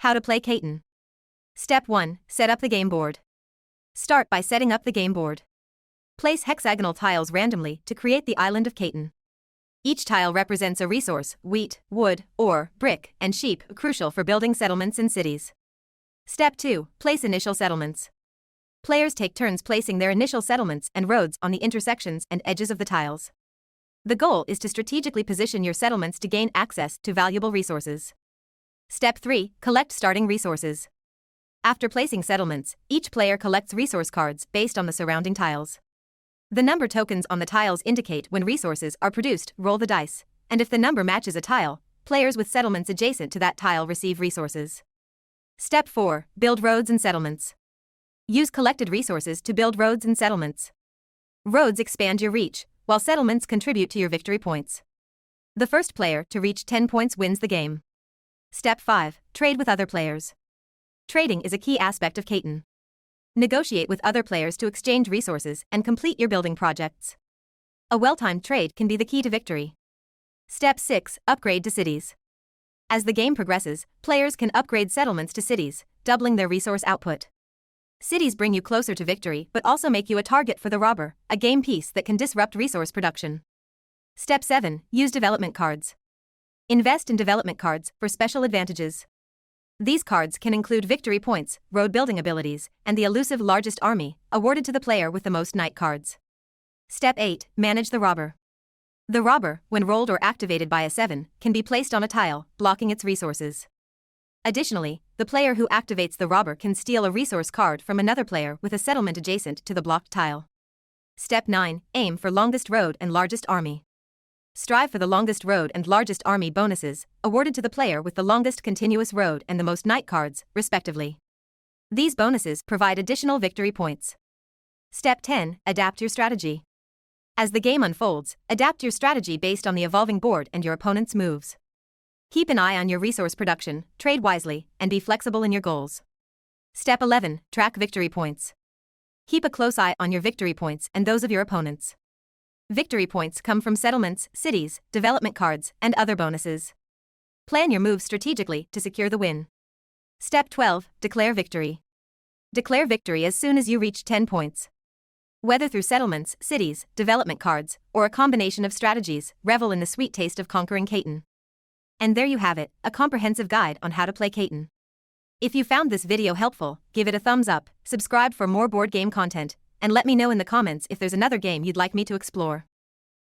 How to play Catan. Step 1. Set up the game board. Start by setting up the game board. Place hexagonal tiles randomly to create the island of Catan. Each tile represents a resource: wheat, wood, ore, brick, and sheep, crucial for building settlements and cities. Step 2. Place initial settlements. Players take turns placing their initial settlements and roads on the intersections and edges of the tiles. The goal is to strategically position your settlements to gain access to valuable resources. Step 3. Collect starting resources. After placing settlements, each player collects resource cards based on the surrounding tiles. The number tokens on the tiles indicate when resources are produced. Roll the dice, and if the number matches a tile, players with settlements adjacent to that tile receive resources. Step 4. Build roads and settlements. Use collected resources to build roads and settlements. Roads expand your reach, while settlements contribute to your victory points. The first player to reach 10 points wins the game. Step 5. Trade with other players. Trading is a key aspect of Catan. Negotiate with other players to exchange resources and complete your building projects. A well-timed trade can be the key to victory. Step 6. Upgrade to cities. As the game progresses, players can upgrade settlements to cities, doubling their resource output. Cities bring you closer to victory but also make you a target for the robber, a game piece that can disrupt resource production. Step 7. Use development cards. Invest in development cards for special advantages. These cards can include victory points, road building abilities, and the elusive largest army, awarded to the player with the most knight cards. Step 8. Manage the robber. The robber, when rolled or activated by a 7, can be placed on a tile, blocking its resources. Additionally, the player who activates the robber can steal a resource card from another player with a settlement adjacent to the blocked tile. Step 9. Aim for longest road and largest army. Strive for the longest road and largest army bonuses, awarded to the player with the longest continuous road and the most knight cards, respectively. These bonuses provide additional victory points. Step 10. Adapt your strategy. As the game unfolds, adapt your strategy based on the evolving board and your opponent's moves. Keep an eye on your resource production, trade wisely, and be flexible in your goals. Step 11. Track victory points. Keep a close eye on your victory points and those of your opponents. Victory points come from settlements, cities, development cards, and other bonuses. Plan your moves strategically to secure the win. Step 12. Declare victory. Declare victory as soon as you reach 10 points. Whether through settlements, cities, development cards, or a combination of strategies, revel in the sweet taste of conquering Catan. And there you have it, a comprehensive guide on how to play Catan. If you found this video helpful, give it a thumbs up, subscribe for more board game content, and let me know in the comments if there's another game you'd like me to explore.